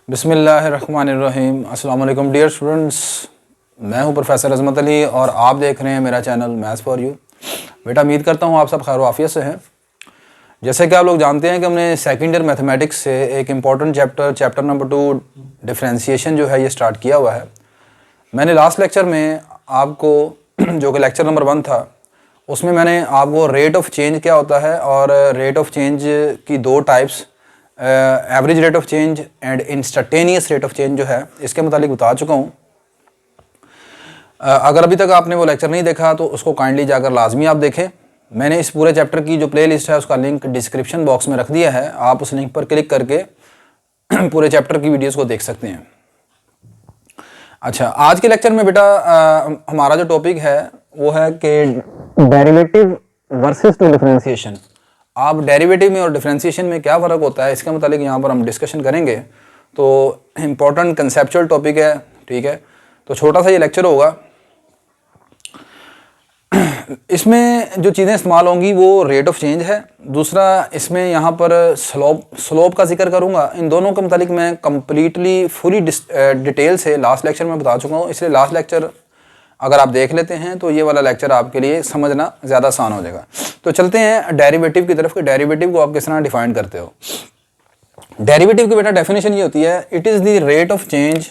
बिस्मिल्लाहिर्रहमानिर्रहीम। अस्सलाम वालेकुम डियर स्टूडेंट्स, मैं हूं प्रोफेसर अजमत अली और आप देख रहे हैं मेरा चैनल मैथ्स फॉर यू। बेटा उम्मीद करता हूं आप सब खैर आफियत से हैं। जैसे कि आप लोग जानते हैं कि हमने सेकंड ईयर मैथमेटिक्स से एक इम्पॉर्टेंट चैप्टर नंबर 2 डिफरेंशिएशन जो है ये स्टार्ट किया हुआ है। मैंने लास्ट लेक्चर में आपको जो कि लेक्चर नंबर 1 था उसमें मैंने आपको रेट ऑफ चेंज क्या होता है और रेट ऑफ चेंज की दो types average rate of change and instantaneous rate of change जो है इसके मुतालिक बता चुका हूँ। अगर अभी तक आपने वो लेक्चर नहीं देखा तो उसको काइंडली जाकर लाजमी आप देखें। मैंने इस पूरे चैप्टर की जो प्लेलिस्ट है उसका लिंक डिस्क्रिप्शन बॉक्स में रख दिया है, आप उस लिंक पर क्लिक करके पूरे चैप्टर की वीडियोस को देख सकते हैं। अच्छा, आज के लेक्चर में बेटा हमारा जो टॉपिक है वो है कि डेरिवेटिव वर्सेस टू डिफरेंशिएशन। आप डेरिवेटिव में और डिफरेंशिएशन में क्या फ़र्क होता है इसके मुतालिक यहाँ पर हम डिस्कशन करेंगे। तो इम्पोर्टेंट कंसेप्चुअल टॉपिक है, ठीक है। तो छोटा सा ये लेक्चर होगा, इसमें जो चीज़ें इस्तेमाल होंगी वो रेट ऑफ चेंज है, दूसरा इसमें यहाँ पर स्लोप का जिक्र करूँगा। इन दोनों के मुतालिक मैं कम्प्लीटली फुली डिटेल से लास्ट लेक्चर में बता चुका हूँ, इसलिए लास्ट लेक्चर अगर आप देख लेते हैं तो ये वाला लेक्चर आपके लिए समझना ज़्यादा आसान हो जाएगा। तो चलते हैं डेरिवेटिव की तरफ कि डेरिवेटिव को आप किस तरह डिफाइन करते हो। डेरिवेटिव की बेटा डेफिनेशन ये होती है, it is the rate of change.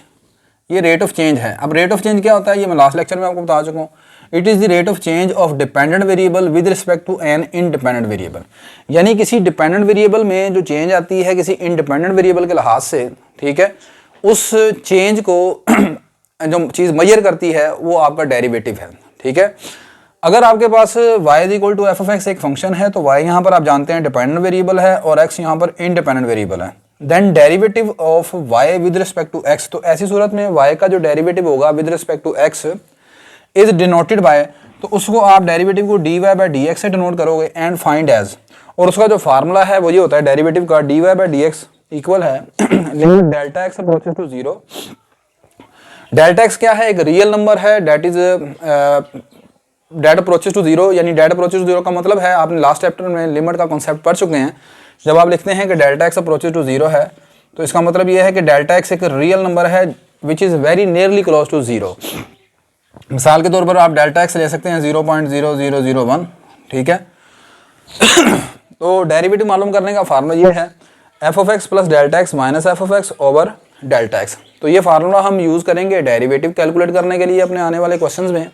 ये रेट ऑफ चेंज है। अब रेट ऑफ चेंज क्या होता है ये मैं लास्ट लेक्चर में आपको बता चुका हूँ। It is the rate of change of dependent variable with respect to an independent variable. यानी किसी डिपेंडेंट वेरिएबल में जो चेंज आती है किसी इंडिपेंडेंट वेरिएबल के लिहाज से, ठीक है, उस चेंज को जो चीज़ मेजर करती है वो आपका डेरिवेटिव है, ठीक है। अगर आपके पास y is equal to F of X एक फंक्शन है तो y यहाँ पर आप जानते हैं डिपेंडेंट वेरिएबल है और x यहाँ पर इंडिपेंडेंट वेरिएबल है। Then derivative of y with respect to x, तो ऐसी सूरत में y का जो डेरिवेटिव होगा with respect to x is denoted by, तो उसको आप डेरिवेटिव को dy बाई डी एक्स से डिनोट करोगे एंड फाइंड एज, और उसका जो फार्मूला है वो ये होता है डेरिवेटिव का dy by D X equal है limit delta X approaches to zero. Delta X क्या है? एक रियल नंबर है, that is that approaches to zero. यानी डेट अप्रोचेस टू जीरो का मतलब है, आपने लास्ट चैप्टर में लिमिट का कॉन्सेप्ट पढ़ चुके हैं। जब आप लिखते हैं कि delta X approaches to zero है तो इसका मतलब ये है कि डेल्टा एक्स एक रियल नंबर है विच is very nearly close to zero. मिसाल के तौर पर आप डेल्टा एक्स ले सकते हैं 0.0001, ठीक है। तो डेरिवेटिव मालूम करने का फार्मूला ये है F of x plus delta x minus F of x over delta x. तो ये फार्मूला हम यूज़ करेंगे डेरिवेटिव कैलकुलेट करने के लिए अपने आने वाले क्वेश्चंस में।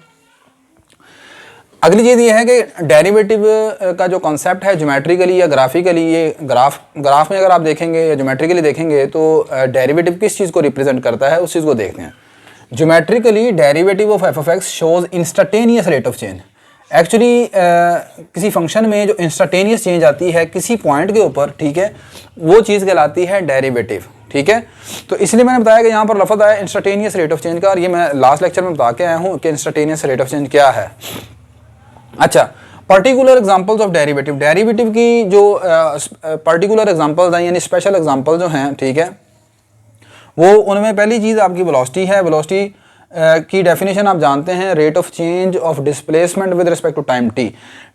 अगली चीज़ ये है कि डेरिवेटिव का जो कॉन्सेप्ट है ज्योमेट्रिकली या ग्राफिकली, ये ग्राफ में अगर आप देखेंगे या ज्योमेट्रिकली देखेंगे तो डेरिवेटिव किस चीज़ को रिप्रेजेंट करता है उस चीज़ को देखते हैं। Geometrically derivative of F of X shows instantaneous rate of change. Actually किसी फंक्शन में जो इंस्टेंटेनियस चेंज आती है किसी पॉइंट के ऊपर, ठीक है, वो चीज़ कहलाती है डेरिवेटिव, ठीक है। तो इसलिए मैंने बताया कि यहाँ पर लफ्ज़ आया इंस्टेंटेनियस रेट ऑफ चेंज का, और ये मैं लास्ट लेक्चर में बता के आया हूँ कि इंस्टेंटेनियस रेट ऑफ चेंज क्या है। अच्छा, particular examples of derivative. Derivative की जो पर्टिकुलर एग्जांपल्स हैं यानी स्पेशल एग्जांपल जो हैं, ठीक है, वो उनमें पहली चीज़ आपकी वेलोसिटी है। वेलोसिटी की डेफिनेशन आप जानते हैं, rate of change of displacement with respect to time T,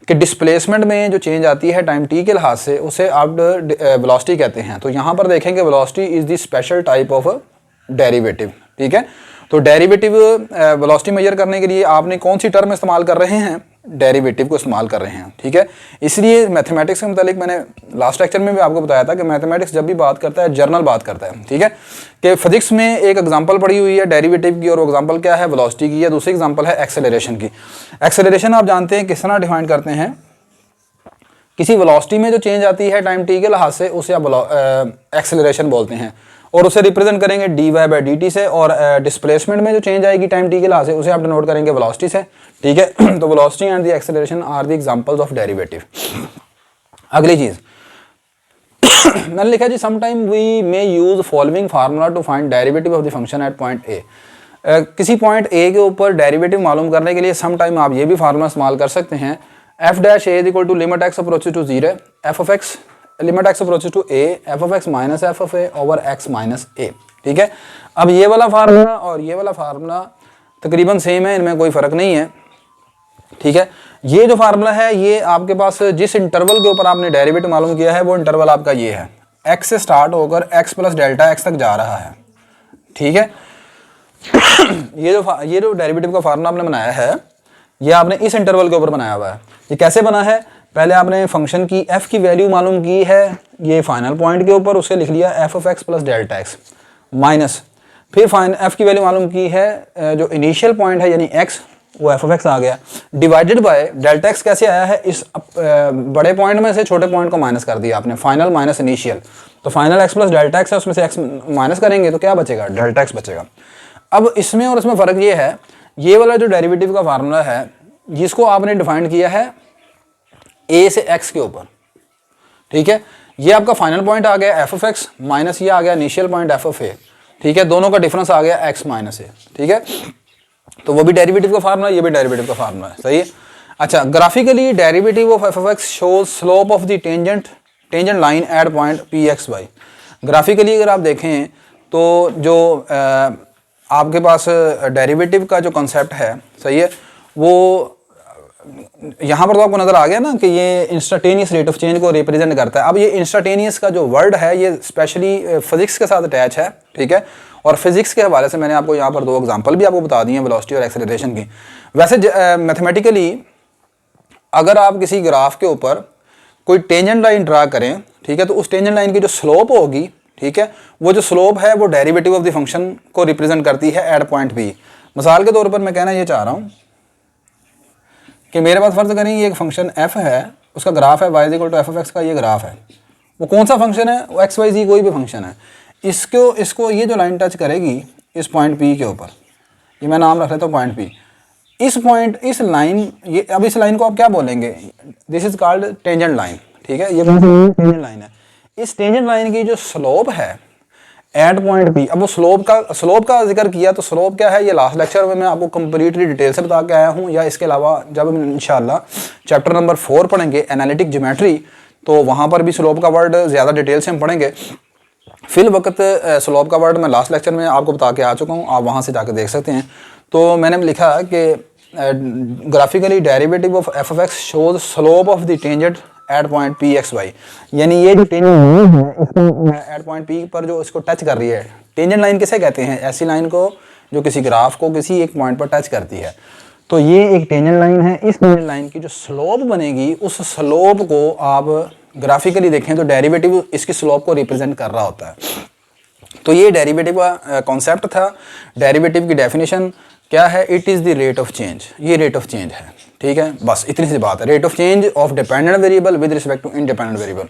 कि डिस्प्लेसमेंट में जो चेंज आती है टाइम टी के लिहाज से उसे आप वेलोसिटी कहते हैं। तो यहाँ पर देखेंगे velocity is the special type of derivative, ठीक है। तो डेरिवेटिव वेलोसिटी मेजर करने के लिए आपने कौन सी टर्म इस्तेमाल कर रहे हैं? डेरिवेटिव को इस्तेमाल कर रहे हैं, ठीक है। इसलिए मैथमेटिक्स के मुतालिक मैंने लास्ट लेक्चर में भी आपको बताया था कि मैथमेटिक्स जब भी बात करता है जर्नल बात करता है, ठीक है। कि फिजिक्स में एक एग्जांपल पड़ी हुई है डेरिवेटिव की और वो एग्जांपल क्या है? वेलोसिटी की। या दूसरी एग्जांपल है एक्सेलरेशन की। एक्सेलरेशन आप जानते हैं किस तरह डिफाइन करते हैं, किसी वेलोसिटी में जो चेंज आती है टाइम टी के लिहाज से उसे आप एक्सेलरेशन बोलते हैं, और उसे रिप्रेजेंट करेंगे dy बाई डी टी से, और डिस्प्लेसमेंट में जो चेंज आएगी टाइम टी के लिहाज से उसे आप डिनोट करेंगे वेलोसिटी से, ठीक है। तो velocity and the acceleration are the examples of derivative. अगली चीज मैंने लिखा जी, sometime we may use following formula to find derivative of the function at point A. किसी पॉइंट ए के ऊपर डेरिवेटिव मालूम करने के लिए समटाइम आप ये भी फार्मूला इस्तेमाल कर सकते हैं, F dash A is equal to limit X approaches to zero F of X limit X approaches to A F of X minus F of A over X minus A, ठीक है। अब ये वाला formula और ये वाला formula तकरीबन same है, इनमें कोई फ़र्क नहीं है, ठीक है। ये जो फार्मूला है ये आपके पास जिस इंटरवल के ऊपर आपने डेरिवेटिव मालूम किया है वो इंटरवल आपका ये है एक्स से स्टार्ट होकर एक्स प्लस डेल्टा एक्स तक जा रहा है, ठीक है। ये जो डेरिवेटिव का फार्मूला आपने बनाया है, ये आपने इस इंटरवल के ऊपर बनाया हुआ है। ये कैसे बना है, पहले आपने फंक्शन की एफ की वैल्यू मालूम की है ये फाइनल पॉइंट के ऊपर, उसे लिख लिया F of x plus delta x minus, फिर एफ की वैल्यू मालूम की है जो इनिशियल पॉइंट है यानी एक्स, वो एफ ऑफ एक्स आ गया, डिवाइडेड बाय डेल्टा एक्स कैसे आया है, इस बड़े पॉइंट में से छोटे पॉइंट को माइनस कर दिया आपने, फाइनल माइनस इनिशियल, तो final x plus delta x है, उसमें से एक्स माइनस करेंगे तो क्या बचेगा, डेल्टा एक्स बचेगा। अब इसमें और इसमें फ़र्क ये है, ये वाला जो डेरिवेटिव का फार्मूला है जिसको आपने डिफाइन किया है ए से एक्स के ऊपर, ठीक है, ये आपका फाइनल पॉइंट आ गया एफ ऑफ एक्स माइनस ये आ गया इनिशियल पॉइंट एफ ऑफ ए, ठीक है, दोनों का डिफरेंस आ गया एक्स माइनस ए, ठीक है, तो वो भी डेरिवेटिव का फार्मूला, ये भी डेरिवेटिव का फार्मूला है, सही है। अच्छा, graphically derivative of F of X shows slope of the tangent line at point P X Y. Graphically अगर आप देखें तो जो आपके पास डेरिवेटिव का जो कॉन्सेप्ट है, सही है, वो यहाँ पर तो आपको नज़र आ गया ना कि ये इंस्टेंटेनियस रेट ऑफ चेंज को रिप्रेजेंट करता है। अब ये इंस्टेंटेनियस का जो वर्ड है ये स्पेशली फिजिक्स के साथ अटैच है, ठीक है, और फिजिक्स के हवाले से मैंने आपको यहाँ पर 2 एग्जांपल भी आपको बता दी हैं वेलोसिटी और एक्सेलरेशन की। वैसे मैथमेटिकली अगर आप किसी ग्राफ के ऊपर कोई टेंजेंट लाइन ड्रा करें, ठीक है, तो उस टेंजेंट लाइन की जो स्लोप होगी, ठीक है, वो जो स्लोप है वो डेरिवेटिव ऑफ द फंक्शन को रिप्रेजेंट करती है एट पॉइंट बी। मिसाल के तौर पर मैं कहना ये चाह रहा हूँ कि मेरे पास फर्ज करें ये एक फंक्शन f है, उसका ग्राफ है y equal to F of X का, ये ग्राफ है, वो कौन सा फंक्शन है, वो एक्स वाई जी कोई भी फंक्शन है, इसको ये जो लाइन टच करेगी इस पॉइंट P के ऊपर, ये मैं नाम रख लेता हूँ पॉइंट P, इस लाइन ये, अब इस लाइन को आप क्या बोलेंगे, this is called tangent line, ठीक है, ये टेंजेंट लाइन है। इस टेंजेंट लाइन की जो स्लोप है एट पॉइंट P, अब वो स्लोप का जिक्र किया तो स्लोप क्या है ये लास्ट लेक्चर में मैं आपको कंप्लीटली डिटेल से बता के आया हूँ, या इसके अलावा जब हम इंशाल्लाह चैप्टर नंबर 4 पढ़ेंगे एनालिटिक ज्योमेट्री, तो वहाँ पर भी स्लोप का वर्ड ज़्यादा डिटेल से हम पढ़ेंगे। फिल वक्त स्लोप का वर्ड मैं लास्ट लेक्चर में आपको बता के आ चुका हूँ, आप वहाँ से जाकर देख सकते हैं। तो मैंने लिखा कि graphically derivative of F of X shows slope of the tangent at point P X Y, यानी ये जो टेंजेंट लाइन है इसको एट पॉइंट पी पर जो इसको टच कर रही है, टेंजेंट लाइन किसे कहते हैं, ऐसी लाइन को जो किसी ग्राफ को किसी एक पॉइंट पर टच करती है। तो ये एक टेंजेंट लाइन है, इस टेंजेंट लाइन की जो स्लोप बनेगी उस स्लोप को आप ग्राफिकली देखें तो डेरिवेटिव इसकी स्लोप को रिप्रेजेंट कर रहा होता है। तो ये डेरिवेटिव का कॉन्सेप्ट था। डेरिवेटिव की डेफिनेशन क्या है, it is the rate of change, ये रेट ऑफ चेंज है, ठीक है, बस इतनी सी बात है, rate of change of dependent variable with respect to independent variable.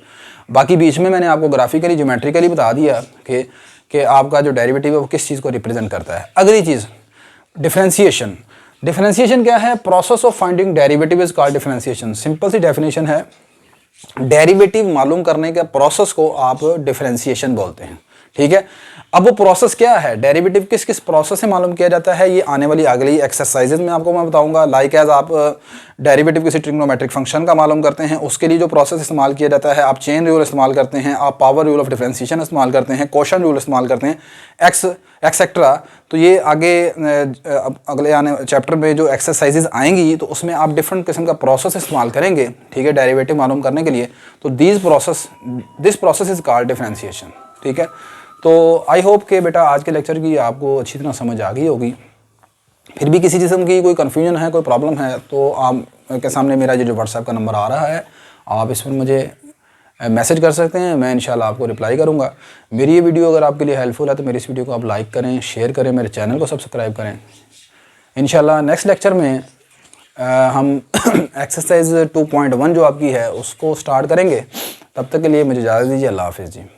बाकी बीच में मैंने आपको ग्राफिकली ज्योमेट्रिकली बता दिया कि आपका जो डेरिवेटिव है वो किस चीज़ को रिप्रेजेंट करता है। अगली चीज़ डिफरेंशिएशन। डिफरेंशिएशन क्या है, process of finding derivative is called differentiation. Simple सी डेफिनेशन है, डेरिवेटिव मालूम करने के प्रोसेस को आप डिफरेंशिएशन बोलते हैं, ठीक है। अब वो प्रोसेस क्या है, डेरिवेटिव किस किस प्रोसेस से मालूम किया जाता है, ये आने वाली अगली एक्सरसाइजेज में आपको मैं बताऊंगा। लाइक एज आप डेरिवेटिव किसी ट्रिग्नोमेट्रिक फंक्शन का मालूम करते हैं, उसके लिए जो प्रोसेस इस्तेमाल किया जाता है, आप चेन रूल इस्तेमाल करते हैं, आप पावर रूल ऑफ डिफरेंशिएशन इस्तेमाल करते हैं, क्वोशंट रूल इस्तेमाल करते हैं, एक्सेट्रा। तो ये आगे अगले आने चैप्टर में जो एक्सरसाइजेज आएंगी तो उसमें आप डिफरेंट किस्म का प्रोसेस इस्तेमाल करेंगे, ठीक है, डेरिवेटिव मालूम करने के लिए। तो this process is called differentiation, ठीक है। तो आई होप कि बेटा आज के लेक्चर की आपको अच्छी तरह समझ आ गई होगी। फिर भी किसी किस्म की कोई कन्फ्यूजन है, कोई प्रॉब्लम है, तो आप के सामने मेरा जो व्हाट्सएप का नंबर आ रहा है, आप इस पर मुझे मैसेज कर सकते हैं, मैं इंशाल्लाह आपको रिप्लाई करूंगा। मेरी ये वीडियो अगर आपके लिए हेल्पफुल है तो मेरी इस वीडियो को आप लाइक करें, शेयर करें, मेरे चैनल को सब्सक्राइब करें। इंशाल्लाह नेक्स्ट लेक्चर में हम एक्सरसाइज 2.1 जो आपकी है उसको स्टार्ट करेंगे। तब तक के लिए मुझे इजाज़त दीजिए। अल्लाह हाफ़िज़ जी।